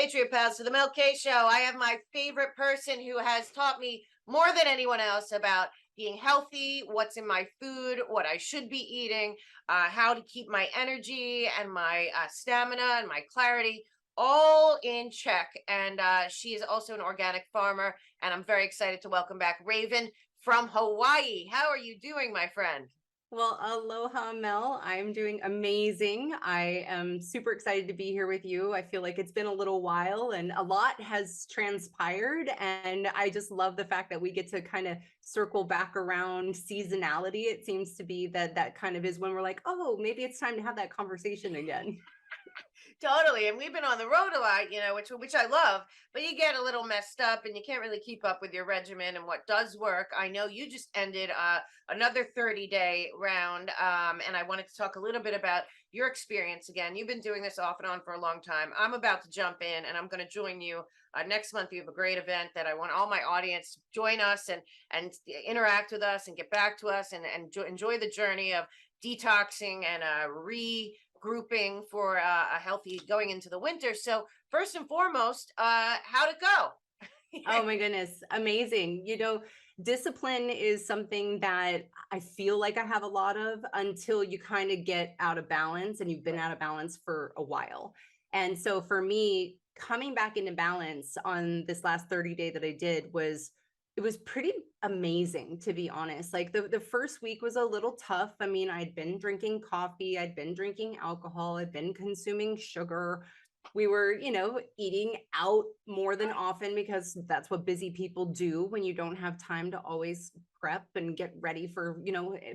Patriot Pals, to the Mel K Show. I have my favorite person who has taught me more than anyone else about being healthy, what's in my food, what I should be eating, how to keep my energy and my stamina and my clarity all in check. And she is also an organic farmer. And I'm very excited to welcome back Raven from Hawaii. How are you doing, my friend? Well, aloha, Mel. I'm doing amazing. I am super excited to be here with you. I feel like it's been a little while and a lot has transpired. And I just love the fact that we get to kind of circle back around seasonality. It seems to be that kind of is when we're like, oh, maybe it's time to have that conversation again. Totally. And we've been on the road a lot, which I love, but you get a little messed up and you can't really keep up with your regimen and what does work. I know you just ended another 30-day round. And I wanted to talk a little bit about your experience again. You've been doing this off and on for a long time. I'm about to jump in and I'm going to join you next month. You have a great event that I want all my audience to join us and interact with us and get back to us and enjoy the journey of detoxing and regrouping for a healthy going into the winter. So first and foremost, how'd it go? Oh my goodness, amazing. Discipline is something that I feel like I have a lot of until you kind of get out of balance and you've been out of balance for a while. And so for me, coming back into balance on this last 30-day that I did it was pretty amazing, to be honest. Like the first week was a little tough. I mean, I'd been drinking coffee, I'd been drinking alcohol, I'd been consuming sugar. We were, eating out more than often because that's what busy people do when you don't have time to always prep and get ready for,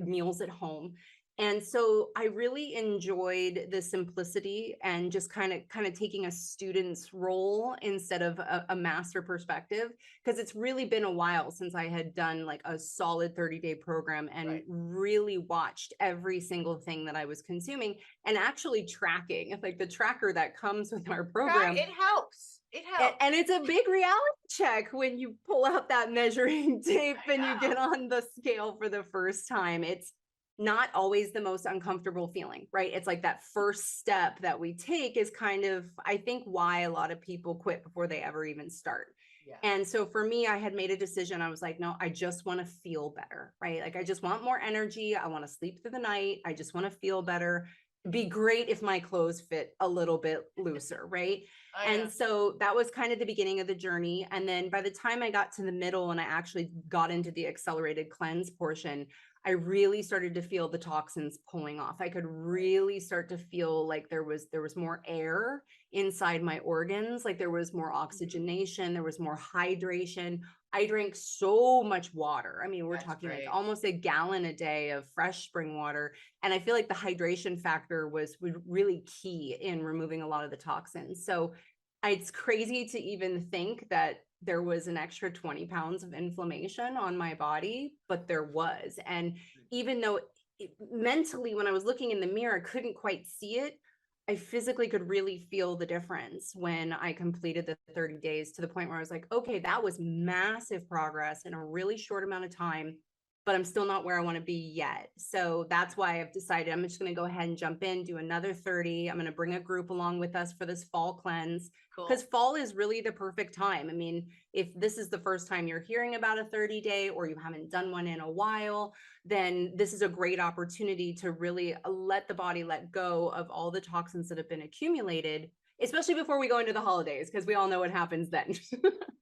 meals at home. And so I really enjoyed the simplicity and just kind of taking a student's role instead of a master perspective, because it's really been a while since I had done like a solid 30-day program and Right. really watched every single thing that I was consuming and actually tracking, like the tracker that comes with our program. It helps. It helps. And it's a big reality check when you pull out that measuring tape and you get on the scale for the first time. It's not always the most uncomfortable feeling, right? It's like that first step that we take is kind of, I think, why a lot of people quit before they ever even start. Yeah. And so for me, I had made a decision. I was like, no, I just want to feel better, right? Like I just want more energy. I want to sleep through the night. I just want to feel better. It'd be great if my clothes fit a little bit looser, right? And so that was kind of the beginning of the journey. And then by the time I got to the middle and I actually got into the accelerated cleanse portion, I really started to feel the toxins pulling off. I could really start to feel like there was more air inside my organs, like there was more oxygenation, there was more hydration. I drank so much water. I mean, we're talking like almost a gallon a day of fresh spring water. And I feel like the hydration factor was really key in removing a lot of the toxins. So it's crazy to even think that there was an extra 20 pounds of inflammation on my body, but there was. And even though mentally, when I was looking in the mirror, I couldn't quite see it, I physically could really feel the difference when I completed the 30 days, to the point where I was like, okay, that was massive progress in a really short amount of time, but I'm still not where I want to be yet. So that's why I've decided I'm just going to go ahead and jump in, do another 30. I'm going to bring a group along with us for this fall cleanse, because fall is really the perfect time. I mean, if this is the first time you're hearing about a 30-day or you haven't done one in a while, then this is a great opportunity to really let the body let go of all the toxins that have been accumulated, especially before we go into the holidays, because we all know what happens then.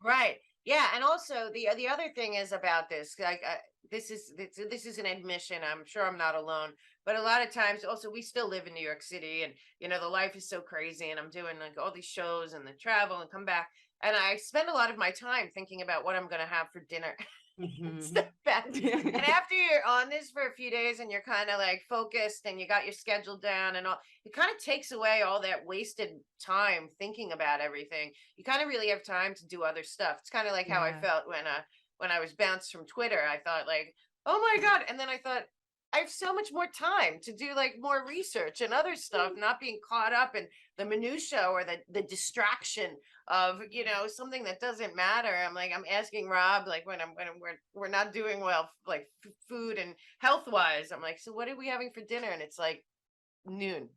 Right. Yeah, and also the other thing is about this. Like this is an admission. I'm sure I'm not alone, but a lot of times also we still live in New York City, and the life is so crazy, and I'm doing like all these shows and the travel and come back, and I spend a lot of my time thinking about what I'm going to have for dinner. It's the best. And after you're on this for a few days and you're kind of like focused and you got your schedule down and all, it kind of takes away all that wasted time thinking about everything. You kind of really have time to do other stuff. It's kind of like how I felt when I was bounced from Twitter. I thought like, oh my God. And then I thought, I have so much more time to do like more research and other stuff, not being caught up in the minutia or the distraction of, something that doesn't matter. I'm like, I'm asking Rob, like when we're not doing well, like food and health wise, I'm like, so what are we having for dinner? And it's like noon,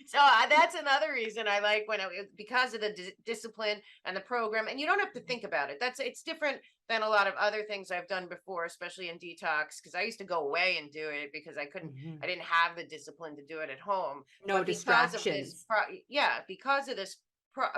So that's another reason I like when because of the discipline and the program, and you don't have to think about it. It's different than a lot of other things I've done before, especially in detox, because I used to go away and do it because Mhm. I didn't have the discipline to do it at home. No But because of distractions. yeah, because of this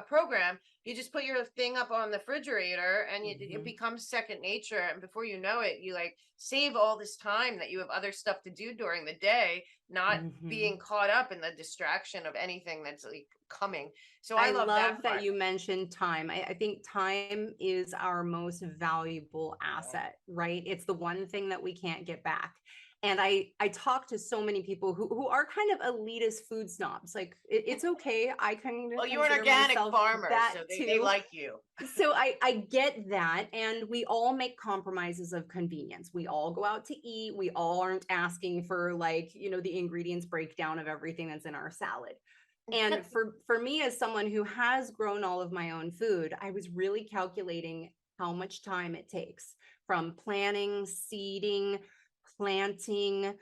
program, you just put your thing up on the refrigerator and it Mhm. becomes second nature. And before you know it, you like save all this time that you have other stuff to do during the day, not being Mhm. caught up in the distraction of anything that's like coming. So I I love that love that part. you mentioned time. I think time is our most valuable asset, right? It's the one thing that we can't get back. And I talk to so many people who are kind of elitist food snobs. Like it's okay. I kind of Well, you're an consider organic myself farmer, that so they too. like you. So I get that, and we all make compromises of convenience. We all go out to eat. We all aren't asking for, like, the ingredients breakdown of everything that's in our salad. And for me, as someone who has grown all of my own food, I was really calculating how much time it takes from planning, seeding, planting,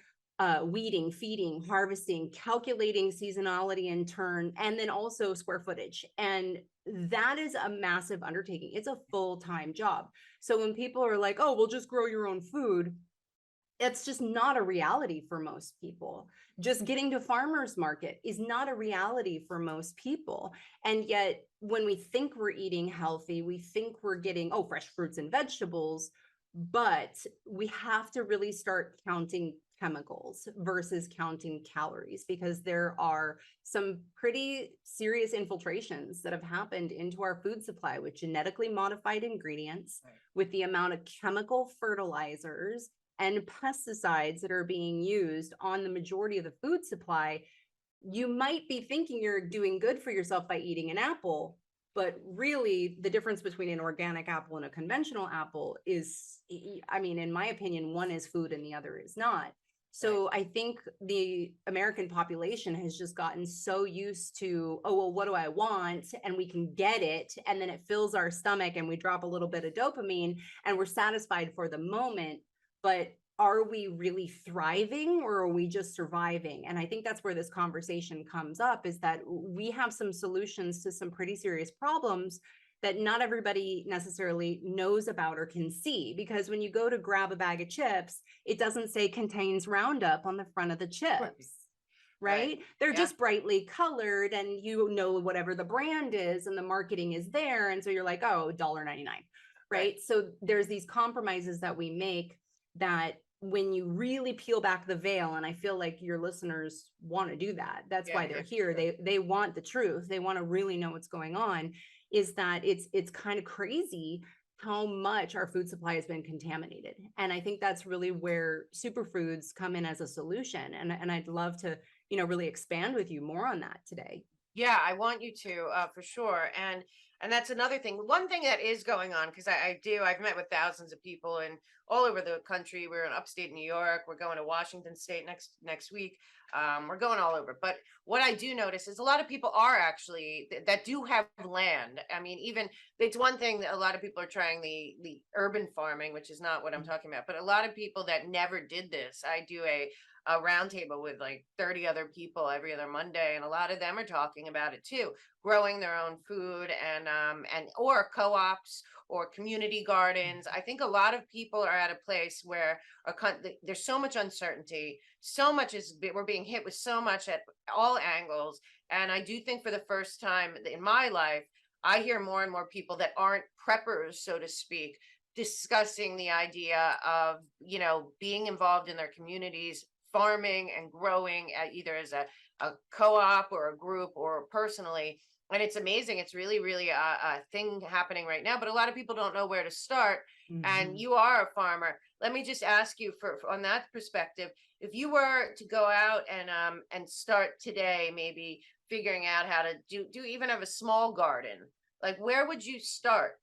weeding, feeding, harvesting, calculating seasonality in turn, and then also square footage. And that is a massive undertaking. It's a full-time job. So when people are like, oh, well, just grow your own food, it's just not a reality for most people. Just getting to farmers market is not a reality for most people. And yet, when we think we're eating healthy, we think we're getting, oh, fresh fruits and vegetables, but we have to really start counting chemicals versus counting calories, because there are some pretty serious infiltrations that have happened into our food supply with genetically modified ingredients, Right. with the amount of chemical fertilizers and pesticides that are being used on the majority of the food supply. You might be thinking you're doing good for yourself by eating an apple, but really the difference between an organic apple and a conventional apple is, I mean, in my opinion, one is food and the other is not. Right. So I think the American population has just gotten so used to, oh, well, what do I want? And we can get it. And then it fills our stomach and we drop a little bit of dopamine and we're satisfied for the moment. But are we really thriving, or are we just surviving? And I think that's where this conversation comes up, is that we have some solutions to some pretty serious problems that not everybody necessarily knows about or can see. Because when you go to grab a bag of chips, it doesn't say contains Roundup on the front of the Right. chips. Right. Right? They're Yeah. just brightly colored, and whatever the brand is, and the marketing is there. And so you're like, oh, $1.99. Right. Right. So there's these compromises that we make that, when you really peel back the veil, and I feel like your listeners want to do that, that's Yeah. why Yeah. they're here. Sure. They want the truth, they want to really know what's going on. Is that it's kind of crazy how much our food supply has been contaminated. And I think that's really where superfoods come in as a solution. And I'd love to, really expand with you more on that today. Yeah, I want you to, for sure. And that's another thing. One thing that is going on, because I've met with thousands of people and all over the country. We're in upstate New York. We're going to Washington State next week. We're going all over. But what I do notice is a lot of people are actually that do have land. I mean, even it's one thing that a lot of people are trying the urban farming, which is not what I'm talking about. But a lot of people that never did this. I do a roundtable with like 30 other people every other Monday, and a lot of them are talking about it too, growing their own food and or co-ops or community gardens. I think a lot of people are at a place where there's so much uncertainty, so much we're being hit with so much at all angles, and I do think for the first time in my life, I hear more and more people that aren't preppers, so to speak, discussing the idea of being involved in their communities, farming and growing either as a co-op or a group or personally. And it's amazing. It's really, really a thing happening right now, but a lot of people don't know where to start. And Mhm. you are a farmer. Let me just ask you for on that perspective, if you were to go out and start today, maybe figuring out how to do even have a small garden, like where would you start?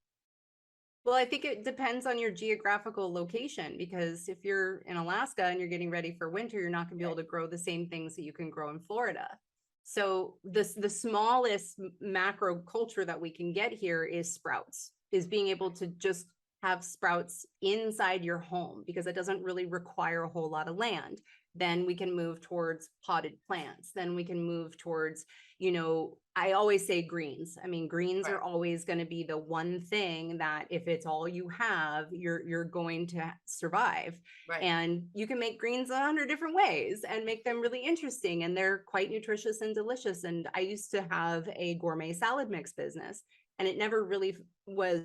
Well, I think it depends on your geographical location, because if you're in Alaska and you're getting ready for winter, you're not going to be able Right. to grow the same things that you can grow in Florida. So the smallest macro culture that we can get here is sprouts, is being able to just have sprouts inside your home, because it doesn't really require a whole lot of land. Then we can move towards potted plants. Then we can move towards, you know, I always say greens. I mean, greens Right. are always going to be the one thing that if it's all you have, you're going to survive. Right. And you can make greens 100 different ways and make them really interesting. And they're quite nutritious and delicious. And I used to have a gourmet salad mix business, and it never really was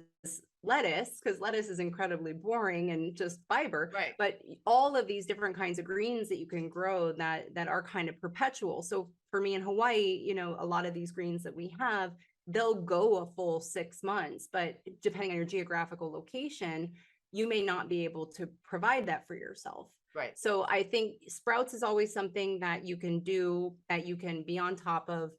lettuce, because lettuce is incredibly boring and just fiber, Right. but all of these different kinds of greens that you can grow that are kind of perpetual. So for me in Hawaii, you know, a lot of these greens that we have, they'll go a full 6 months, but depending on your geographical location, you may not be able to provide that for yourself. Right. So I think sprouts is always something that you can do, that you can be on top of,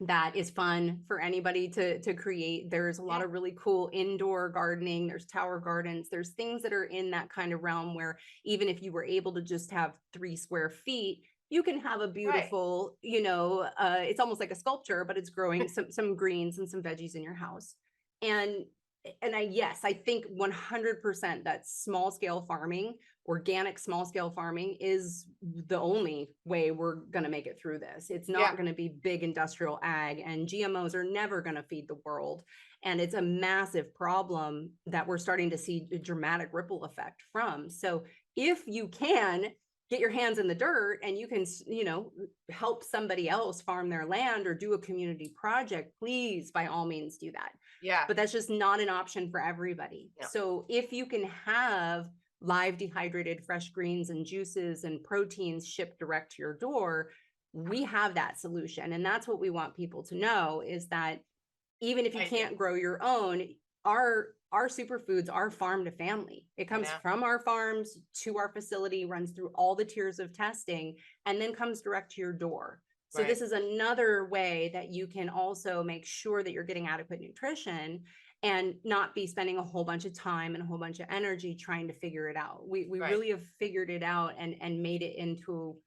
that is fun for anybody to create. There's a lot Yeah. of really cool indoor gardening. There's tower gardens. There's things that are in that kind of realm where even if you were able to just have 3 square feet, you can have a Right. beautiful, you know, it's almost like a sculpture, but it's growing some greens and some veggies in your house. And yes, I think 100% that small scale farming, organic small scale farming, is the only way we're going to make it through this. It's Yeah. not going to be big industrial ag, and GMOs are never going to feed the world. And it's a massive problem that we're starting to see a dramatic ripple effect from. So if you can get your hands in the dirt and you can, you know, help somebody else farm their land or do a community project, please, by all means, do that. Yeah. But that's just not an option for everybody. No. So if you can have live dehydrated fresh greens and juices and proteins shipped direct to your door, we have that solution. And that's what we want people to know, is that even if you I do. can't grow your own, our superfoods are farm to family. It I comes know. from our farms to our facility, runs through all the tiers of testing, and then comes direct to your door. So Right. this is another way that you can also make sure that you're getting adequate nutrition and not be spending a whole bunch of time and a whole bunch of energy trying to figure it out. We Right. really have figured it out and made it into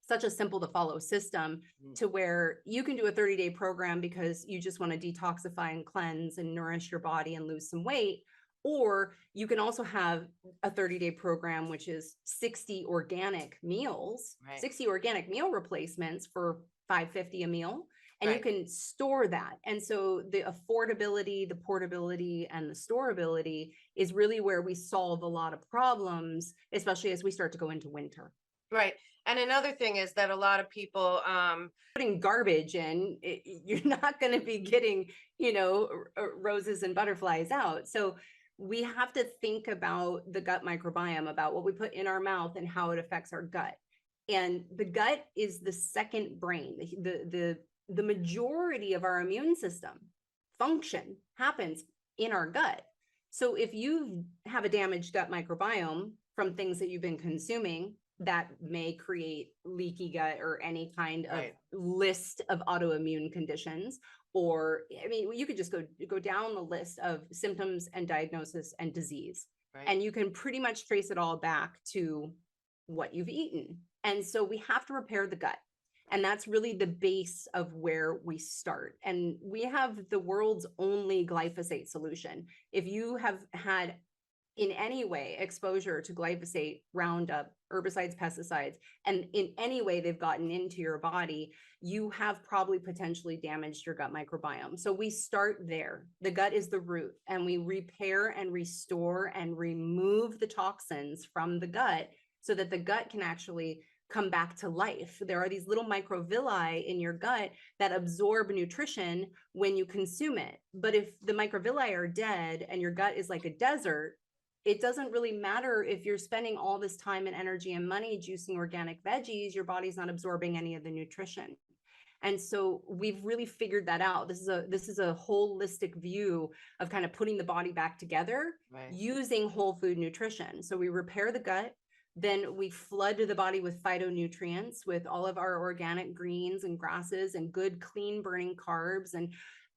such a simple to follow system, to where you can do a 30-day program because you just want to detoxify and cleanse and nourish your body and lose some weight. Or you can also have a 30-day program, which is 60 organic meals, Right. 60 organic meal replacements for $5.50 a meal. And you Right. can store that. And so the affordability, the portability, and the storability is really where we solve a lot of problems, especially as we start to go into winter. Right. And another thing is that a lot of people, Putting garbage in, you're not going to be getting, you know, roses and butterflies out. So we have to think about the gut microbiome, about what we put in our mouth and how it affects our gut. And the gut is the second brain. The majority of our immune system function happens in our gut. So if you have a damaged gut microbiome from things that you've been consuming, that may create leaky gut or any kind of Right. list of autoimmune conditions. Or, I mean, you could just go down the list of symptoms and diagnosis and disease, Right. and you can pretty much trace it all back to what you've eaten. And so we have to repair the gut. And that's really the base of where we start. And we have the world's only glyphosate solution. If you have had in any way exposure to glyphosate, Roundup, herbicides, pesticides, and in any way they've gotten into your body, you have probably potentially damaged your gut microbiome. So we start there. The gut is the root, and we repair and restore and remove the toxins from the gut so that the gut can actually come back to life. There are these little microvilli in your gut that absorb nutrition when you consume it. But if the microvilli are dead and your gut is like a desert, it doesn't really matter if you're spending all this time and energy and money juicing organic veggies, your body's not absorbing any of the nutrition. And so we've really figured that out. This is a holistic view of kind of putting the body back together, Right. using whole food nutrition. So we repair the gut, then we flood the body with phytonutrients, with all of our organic greens and grasses and good, clean burning carbs, and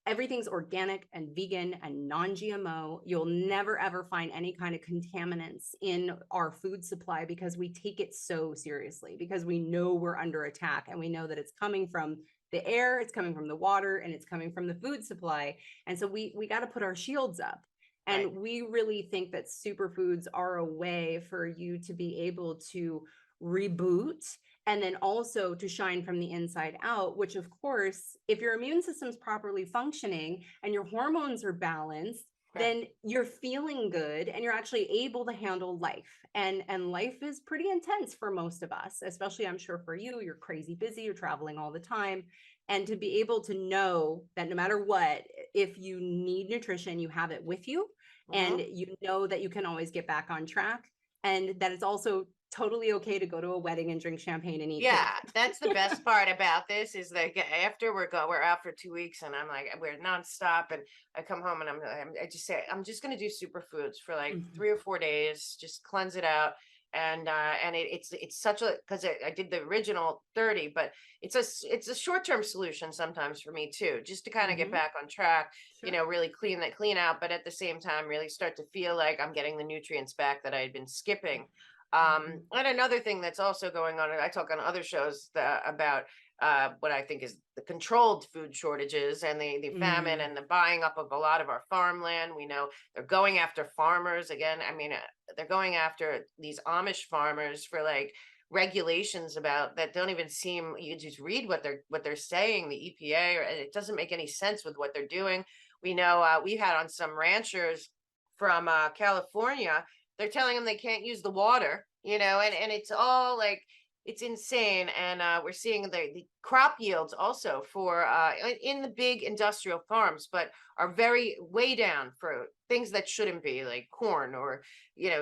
everything's organic and vegan and non-GMO. You'll never, ever find any kind of contaminants in our food supply because we take it so seriously, because we know we're under attack, and we know that it's coming from the air, it's coming from the water, and it's coming from the food supply. And so we got to put our shields up. And Right. we really think that superfoods are a way for you to be able to reboot, and then also to shine from the inside out, which of course, if your immune system's properly functioning and your hormones are balanced, Right. then you're feeling good and you're actually able to handle life. And life is pretty intense for most of us, especially I'm sure for you, you're crazy busy, you're traveling all the time. And to be able to know that no matter what, if you need nutrition, you have it with you, and Mhm. you know that you can always get back on track, and that it's also totally okay to go to a wedding and drink champagne and eat Yeah, cake. that's the best part about this is that after we're out for 2 weeks and I'm like we're nonstop and I come home and I just say I'm just gonna do superfoods for like Mhm, 3 or 4 days, just cleanse it out. And it's such a because I did the original 30, but it's a short-term solution sometimes for me too, just to kind of get mhm, back on track, sure. really clean out, but at the same time really start to feel like I'm getting the nutrients back that I had been skipping. Mhm, And another thing that's also going on, and I talk on other shows about what I think is the controlled food shortages and the famine mhm, and the buying up of a lot of our farmland. We know they're going after farmers again. I mean, they're going after these Amish farmers for like regulations about that don't even seem. You just read what they're saying, the EPA, or it doesn't make any sense with what they're doing. We know we had on some ranchers from California, they're telling them they can't use the water, and it's all like it's insane. And we're seeing the crop yields also for in the big industrial farms, but are very way down for things that shouldn't be, like corn or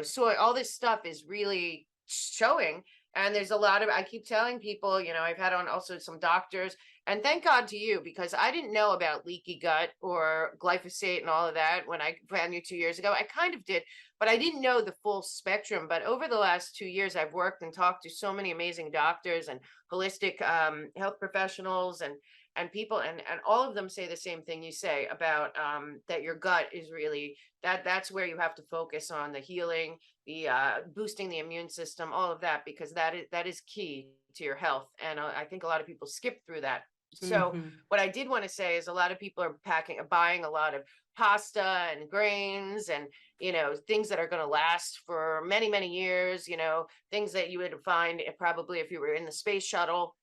soy. All this stuff is really showing. And there's a lot of, I keep telling people, I've had on also some doctors, and thank God to you, because I didn't know about leaky gut or glyphosate and all of that when I found you 2 years ago. I kind of did, but I didn't know the full spectrum. But over the last 2 years, I've worked and talked to so many amazing doctors and holistic health professionals and people, and all of them say the same thing you say about that your gut is really that's where you have to focus on the healing, the boosting the immune system, all of that, because that is key to your health. And I think a lot of people skip through that. So mhm. what I did want to say is a lot of people are buying a lot of pasta and grains and things that are going to last for many, many years, things that you would find probably if you were in the space shuttle.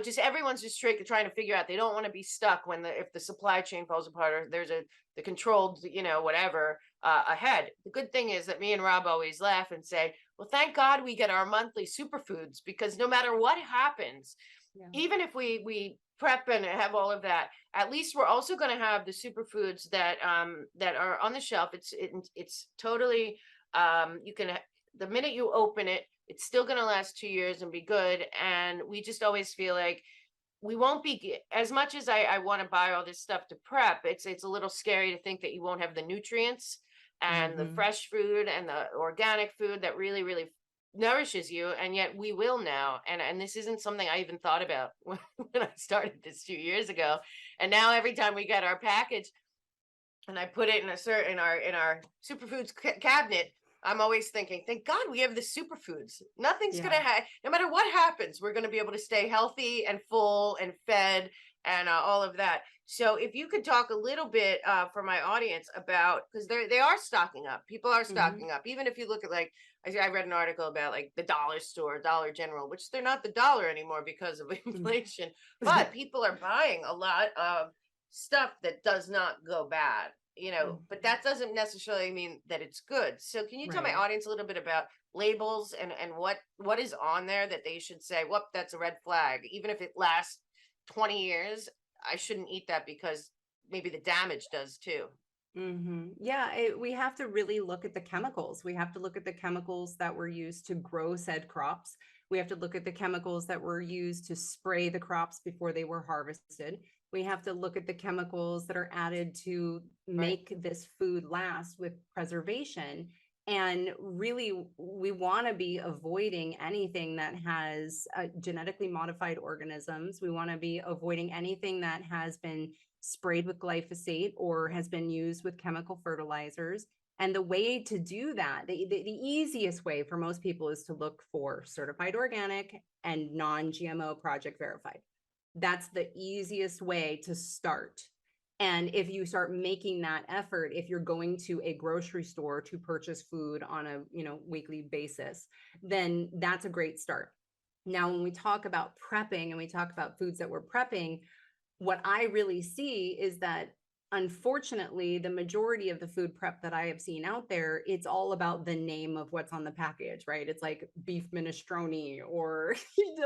Just everyone's just trying to figure out, they don't want to be stuck when if the supply chain falls apart or there's the controlled, whatever ahead. The good thing is that me and Rob always laugh and say, well, thank God we get our monthly superfoods, because no matter what happens, Yeah. even if we prep and have all of that, at least we're also going to have the superfoods that are on the shelf. It's totally you can the minute you open it, it's still going to last 2 years and be good. And we just always feel like we won't be as much as I want to buy all this stuff to prep. It's a little scary to think that you won't have the nutrients and the Mhm. fresh food and the organic food that really, really nourishes you. And yet we will now. And this isn't something I even thought about when I started this 2 years ago. And now every time we get our package, and I put it in our superfoods cabinet, I'm always thinking, thank God we have the superfoods. Nothing's gonna Yeah. no matter what happens, we're gonna be able to stay healthy and full and fed and all of that. So if you could talk a little bit for my audience about, because they are stocking up, people are Mhm. stocking up. Even if you look at like I read an article about like the dollar store, Dollar General, which they're not the dollar anymore because of Mm. inflation, but people are buying a lot of stuff that does not go bad, but Mhm. that doesn't necessarily mean that it's good. So can you tell my Right. audience a little bit about labels and what is on there that they should say, whoop, that's a red flag. Even if it lasts 20 years, I shouldn't eat that because maybe the damage does too. Yeah, we have to really look at the chemicals. We have to look at the chemicals that were used to grow said crops. We have to look at the chemicals that were used to spray the crops before they were harvested. We have to look at the chemicals that are added to Right. make this food last with preservation. And really, we want to be avoiding anything that has genetically modified organisms. We want to be avoiding anything that has been sprayed with glyphosate or has been used with chemical fertilizers. And the way to do that, the easiest way for most people is to look for certified organic and non GMO project verified. That's the easiest way to start. And if you start making that effort, if you're going to a grocery store to purchase food on a weekly basis, then that's a great start. Now, when we talk about prepping and we talk about foods that we're prepping, what I really see is that unfortunately, the majority of the food prep that I have seen out there, it's all about the name of what's on the package, right? It's like beef minestrone or,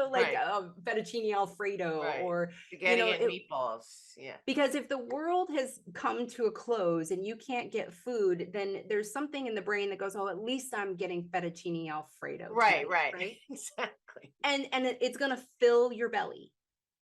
like Right, fettuccine Alfredo right. or, Spaghetti and it, meatballs. Yeah. because if the world has come to a close and you can't get food, then there's something in the brain that goes, oh, at least I'm getting fettuccine Alfredo Right, tonight, right. right? Exactly. And it's going to fill your belly,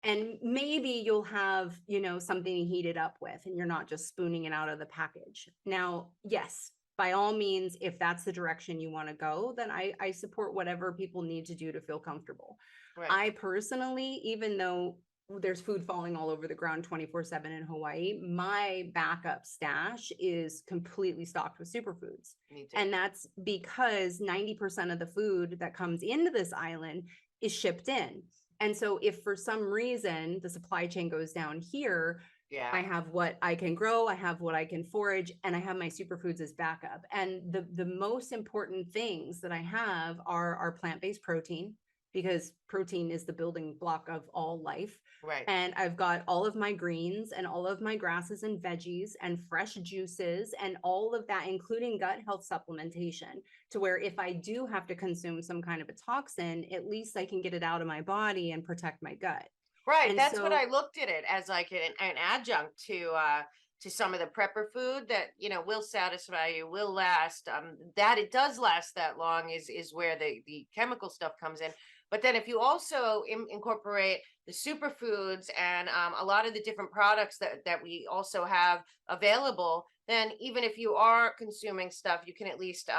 and maybe you'll have something to heat it up with, and you're not just spooning it out of the package. Now, yes, by all means, if that's the direction you want to go, then I support whatever people need to do to feel comfortable. Right. I personally, even though there's food falling all over the ground 24/7 in Hawaii, my backup stash is completely stocked with superfoods. Me too. And that's because 90% of the food that comes into this island is shipped in. And so if for some reason the supply chain goes down here, Yeah. I have what I can grow, I have what I can forage, and I have my superfoods as backup. And the most important things that I have are our plant-based protein, because protein is the building block of all life. Right. And I've got all of my greens and all of my grasses and veggies and fresh juices and all of that, including gut health supplementation, to where if I do have to consume some kind of a toxin, at least I can get it out of my body and protect my gut. Right. And That's what so, I looked at it as, like an adjunct to some of the prepper food that, will satisfy you, will last. That it does last that long is where the chemical stuff comes in. But then if you also incorporate the superfoods and a lot of the different products that we also have available, then even if you are consuming stuff, you can at least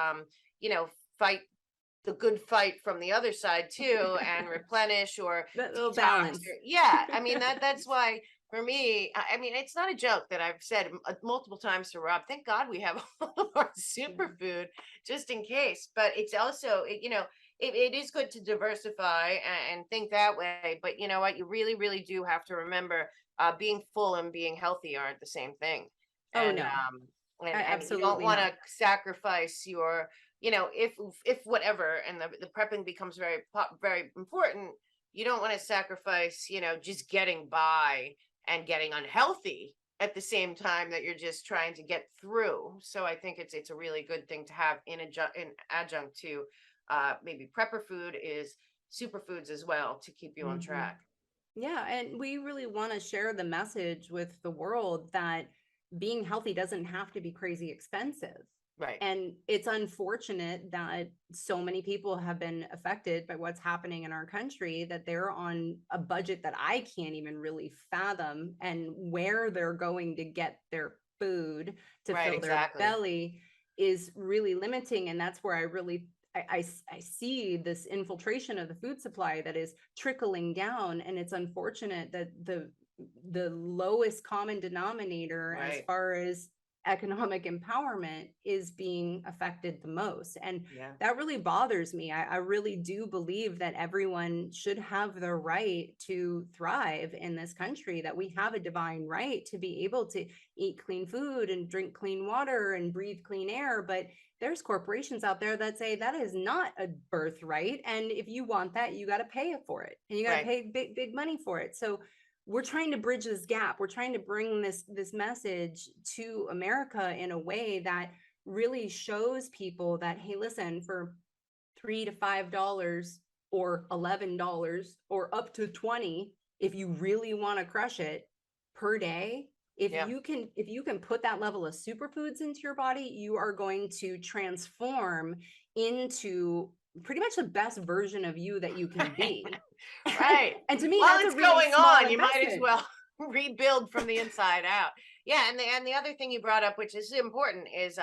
you know, fight the good fight from the other side too, and replenish or that little detox. balance. Or, yeah, I mean that's why for me, I mean it's not a joke that I've said multiple times to Rob. Thank God we have all of our Yeah. superfood just in case. But it's also it is good to diversify and think that way. But you know what, you really really do have to remember being full and being healthy aren't the same thing, Oh, and no, and you don't absolutely want not. to sacrifice your if whatever and the prepping becomes very important, you don't want to sacrifice just getting by and getting unhealthy at the same time that you're just trying to get through. So I think it's a really good thing to have in adjunct to maybe prepper food is superfoods as well to keep you on Mhm. track. Yeah, and we really want to share the message with the world that being healthy doesn't have to be crazy expensive. Right. And it's unfortunate that so many people have been affected by what's happening in our country, that they're on a budget that I can't even really fathom, and where they're going to get their food to Right, fill their exactly. belly is really limiting. And that's where I really I see this infiltration of the food supply that is trickling down. And it's unfortunate that the lowest common denominator as Right. far as economic empowerment is being affected the most. And Yeah. that really bothers me. I really do believe that everyone should have the right to thrive in this country, that we have a divine right to be able to eat clean food and drink clean water and breathe clean air. But there's corporations out there that say that is not a birthright. And if you want that, you got to pay for it, and you got to Right. pay big, big money for it. So we're trying to bridge this gap. We're trying to bring this message to America in a way that really shows people that, hey, listen, for $3 to $5 or $11 or up to 20, if you really want to crush it per day, Yeah. if you can put that level of superfoods into your body, you are going to transform into pretty much the best version of you that you can be. Right. And to me, While that's a it's really going small on, you might as investment. well rebuild from the inside out. Yeah, and the other thing you brought up, which is important, is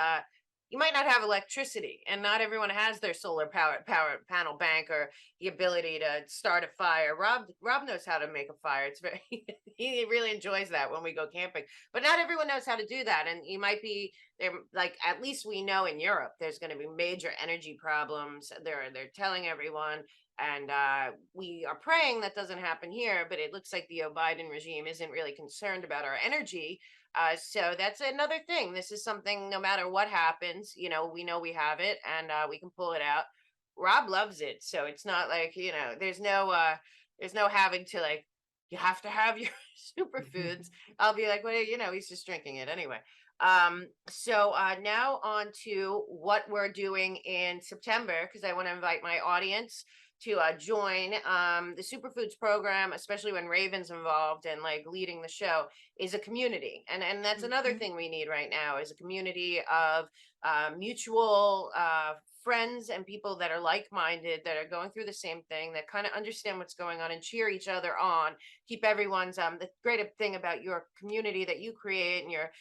you might not have electricity, and not everyone has their solar power panel bank or the ability to start a fire. Rob knows how to make a fire. It's very he really enjoys that when we go camping. But not everyone knows how to do that, and you might be there. Like at least we know in Europe, there's going to be major energy problems. They're telling everyone, and we are praying that doesn't happen here, but it looks like the Biden regime isn't really concerned about our energy. So that's another thing. This is something, no matter what happens, we know we have it and we can pull it out. Rob loves it. So it's not like, there's no having to like, you have to have your superfoods. I'll be like, well, he's just drinking it anyway. So now on to what we're doing in September, because I want to invite my audience to join the superfoods program, especially when Raven's involved and like leading the show, is a community. And that's another Mhm. thing we need right now, is a community of mutual friends and people that are like-minded, that are going through the same thing, that kind of understand what's going on and cheer each other on. Keep everyone's the great thing about your community that you create, and your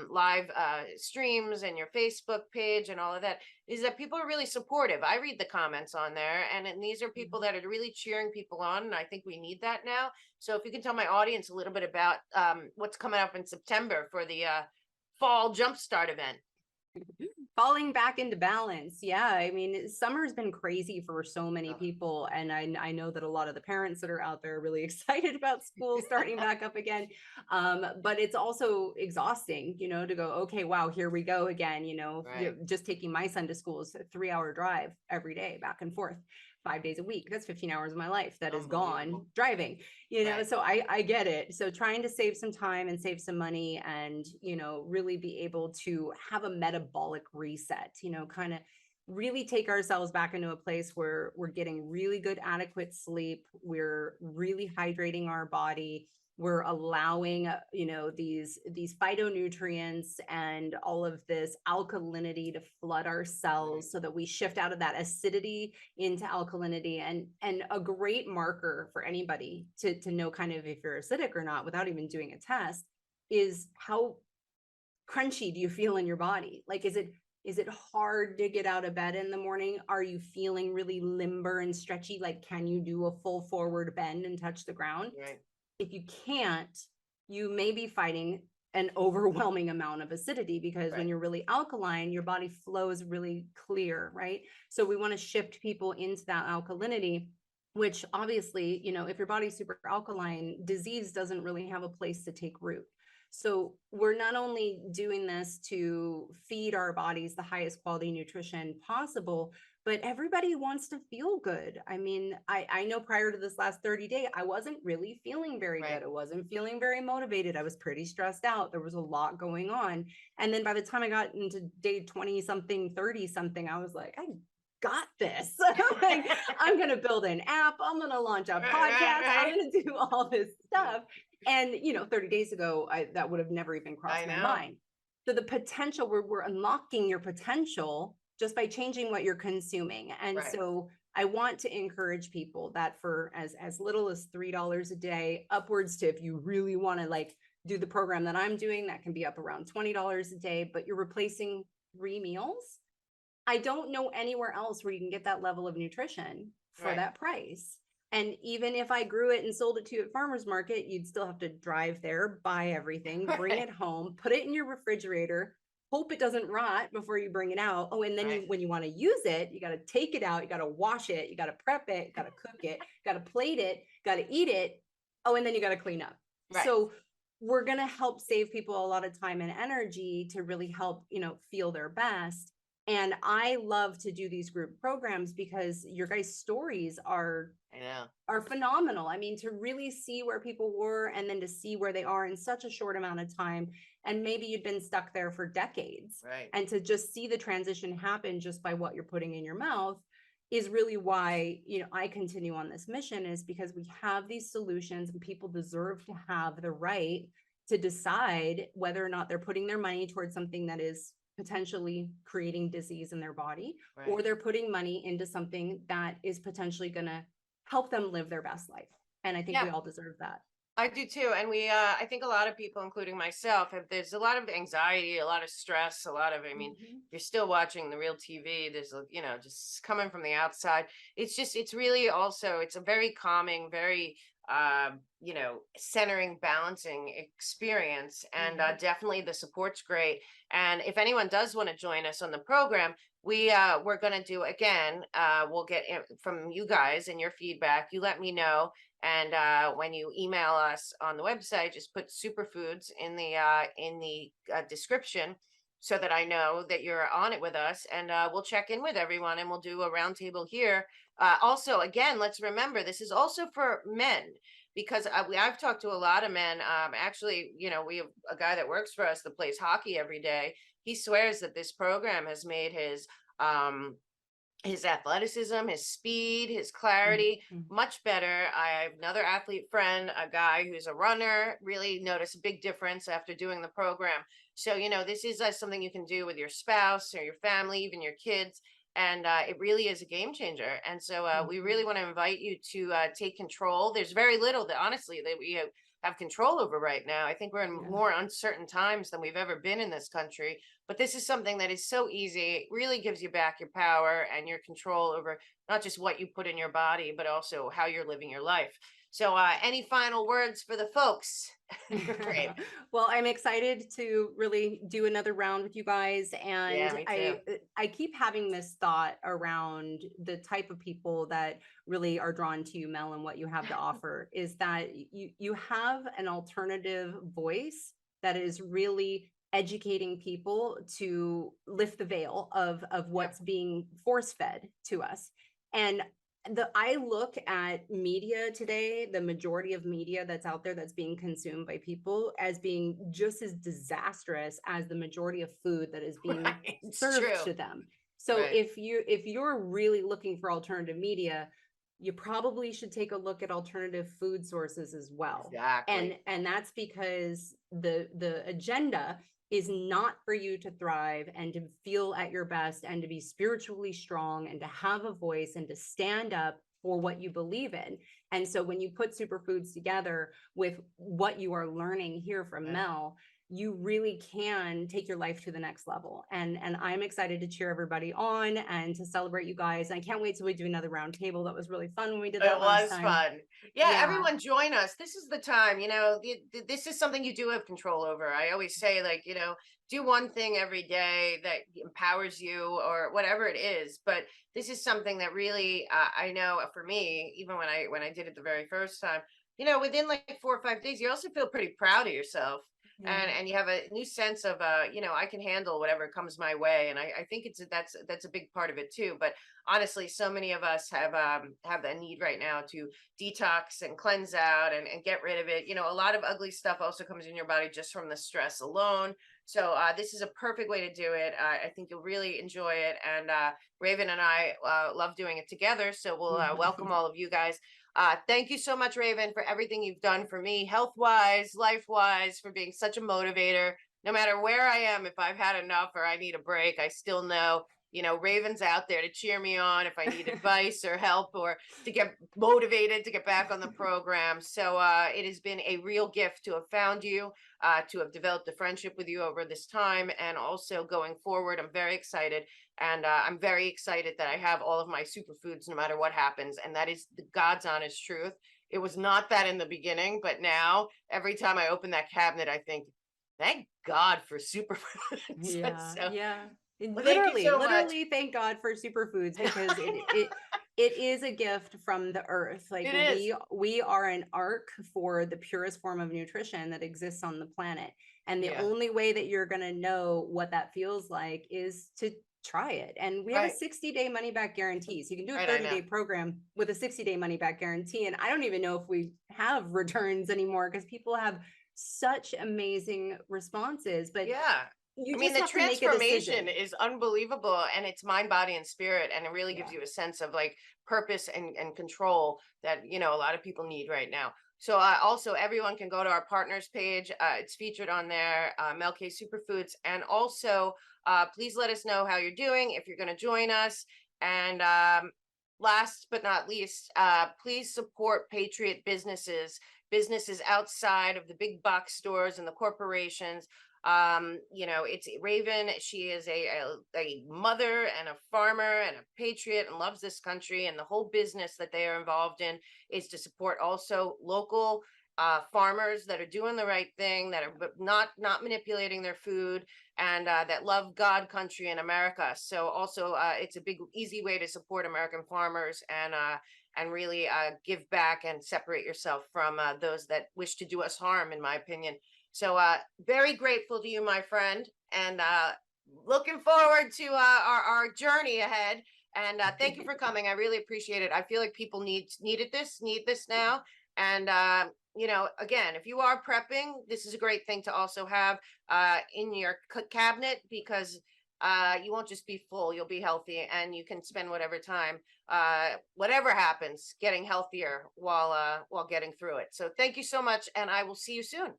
live streams and your Facebook page and all of that, is that people are really supportive. I read the comments on there, and these are people that are really cheering people on, and I think we need that now. So if you can tell my audience a little bit about what's coming up in September for the fall jumpstart event. Falling back into balance. Yeah. I mean, summer's been crazy for so many Oh, people. And I know that a lot of the parents that are out there are really excited about school starting back up again. But it's also exhausting, to go, okay, wow, here we go again. right, Just taking my son to school is a 3-hour drive every day, back and forth, 5 days a week. That's 15 hours of my life that is gone unbelievable. driving. Right, So I get it. So trying to save some time and save some money, and really be able to have a metabolic reset, kind of really take ourselves back into a place where we're getting really good adequate sleep, we're really hydrating our body, we're allowing these phytonutrients and all of this alkalinity to flood our right, cells, so that we shift out of that acidity into alkalinity. And a great marker for anybody to know kind of if you're acidic or not, without even doing a test, is how crunchy do you feel in your body? Like, is it hard to get out of bed in the morning? Are you feeling really limber and stretchy? Like, can you do a full forward bend and touch the ground? right, If you can't, you may be fighting an overwhelming amount of acidity, because when right, you're really alkaline, your body flows really clear, right? So we want to shift people into that alkalinity, which obviously, if your body's super alkaline, disease doesn't really have a place to take root. So we're not only doing this to feed our bodies the highest quality nutrition possible, but everybody wants to feel good. I mean, I know prior to this last 30-day, I wasn't really feeling very good. right. I wasn't feeling very motivated. I was pretty stressed out. There was a lot going on. And then by the time I got into day 20 something, 30 something, I was like, I got this. Like, I'm going to build an app. I'm going to launch a Right, right, podcast. I'm right. going to do all this stuff. And 30 days ago, that would have never even I crossed my know. mind. So the potential, we're unlocking your potential just by changing what you're consuming. And Right. so I want to encourage people that for as little as $3 a day, upwards to, if you really want to like do the program that I'm doing, that can be up around $20 a day, but you're replacing 3 meals. I don't know anywhere else where you can get that level of nutrition for Right. that price. And even if I grew it and sold it to you at farmer's market, you'd still have to drive there, buy everything, bring Right. it home, put it in your refrigerator, hope it doesn't rot before you bring it out. Oh, and then Right. when you want to use it, you got to take it out, you got to wash it, you got to prep it, you got to cook it, you got to plate it, got to eat it. Oh, and then you got to clean up. Right. So we're going to help save people a lot of time and energy to really help, feel their best. And I love to do these group programs because your guys' stories I know. are phenomenal. I mean, to really see where people were and then to see where they are in such a short amount of time. And maybe you'd been stuck there for decades. Right. And to just see the transition happen just by what you're putting in your mouth is really why, I continue on this mission, is because we have these solutions and people deserve to have the right to decide whether or not they're putting their money towards something that is potentially creating disease in their body, Right. or they're putting money into something that is potentially going to help them live their best life. And I think we Yeah, all deserve that. I do too. And I think a lot of people, including myself, there's a lot of anxiety, a lot of stress, I mean, Mhm. you're still watching the real TV. There's, just coming from the outside. It's really also, it's a very calming, very, centering, balancing experience. And Mhm. definitely the support's great. And if anyone does want to join us on the program, we're going to do again, we'll get from you guys and your feedback. You let me know. And when you email us on the website, just put superfoods in the description, so that I know that you're on it with us. And we'll check in with everyone and we'll do a roundtable here. Also, again, let's remember this is also for men because I've talked to a lot of men. Actually, we have a guy that works for us that plays hockey every day. He swears that this program has made um, his athleticism, his speed, his clarity Mhm. much better. I have another athlete friend, a guy who's a runner, really noticed a big difference after doing the program. So, this is something you can do with your spouse or your family, even your kids. And it really is a game changer. And so we really Mhm. want to invite you to take control. There's very little that honestly that we have control over right now. I think we're in Yeah. more uncertain times than we've ever been in this country, but this is something that is so easy. It really gives you back your power and your control over not just what you put in your body, but also how you're living your life. So, any final words for the folks? Great. Well, I'm excited to really do another round with you guys, Yeah, and me too. I keep having this thought around the type of people that really are drawn to you, Mel, and what you have to offer is that you have an alternative voice that is really educating people to lift the veil of Yep. what's being force fed to us. And I look at media today, the majority of media that's out there that's being consumed by people as being just as disastrous as the majority of food that is being Right. It's served true. to them. So Right. if you're really looking for alternative media, you probably should take a look at alternative food sources as well. Exactly. And that's because the agenda is not for you to thrive and to feel at your best and to be spiritually strong and to have a voice and to stand up for what you believe in. And so when you put superfoods together with what you are learning here from Yeah. Mel, you really can take your life to the next level. And I'm excited to cheer everybody on and to celebrate you guys. I can't wait till we do another round table. That was really fun when we did It that last was time. fun. Yeah, Yeah. everyone join us. This is the time, this is something you do have control over. I always say, like, do one thing every day that empowers you or whatever it is. But this is something that really, I know for me, even when I did it the very first time, within like 4 or 5 days, you also feel pretty proud of yourself. And, Yeah. and you have a new sense of I can handle whatever comes my way, and I think that's a big part of it too. But honestly, so many of us have a need right now to detox and cleanse out and get rid of it. A lot of ugly stuff also comes in your body just from the stress alone. So this is a perfect way to do it. I think you'll really enjoy it. And Raven and I love doing it together. So we'll welcome all of you guys. Thank you so much, Raven, for everything you've done for me, health wise, life wise, for being such a motivator. No matter where I am, if I've had enough or I need a break, I still know Raven's out there to cheer me on if I need advice or help or to get motivated to get back on the program. So it has been a real gift to have found you, to have developed a friendship with you over this time. And also going forward, I'm very excited. And I'm very excited that I have all of my superfoods no matter what happens. And that is the God's honest truth. It was not that in the beginning, but now every time I open that cabinet, I think, thank God for superfoods. Yeah, So yeah. And well, thank you so much. literally thank God for superfoods because it is a gift from the earth. Like It is. we are an ark for the purest form of nutrition that exists on the planet. And the Yeah, only way that you're going to know what that feels like is to try it. And we have a right. 60-day money back guarantee. So you can do a Right, I know. 30-day program with a 60-day money back guarantee. And I don't even know if we have returns anymore because people have such amazing responses, but Yeah. I you mean, just the have to make a transformation decision. is unbelievable and it's mind, body, and spirit. And it really gives Yeah. you a sense of like purpose and control that, a lot of people need right now. So also everyone can go to our partners page. It's featured on there, Melk Superfoods. And also, please let us know how you're doing if you're going to join us. And last but not least, please support Patriot businesses outside of the big box stores and the corporations. It's Raven. She is a mother and a farmer and a patriot and loves this country, and the whole business that they are involved in is to support also local farmers that are doing the right thing, that are not manipulating their food, and that love God, country, and America. So also, it's a big easy way to support American farmers and really give back and separate yourself from those that wish to do us harm, in my opinion. So very grateful to you, my friend. And looking forward to our journey ahead. And thank you for coming. I really appreciate it. I feel like people need this now. And again, if you are prepping, this is a great thing to also have in your cabinet, because you won't just be full, you'll be healthy, and you can spend whatever time, whatever happens, getting healthier while getting through it. So thank you so much, and I will see you soon.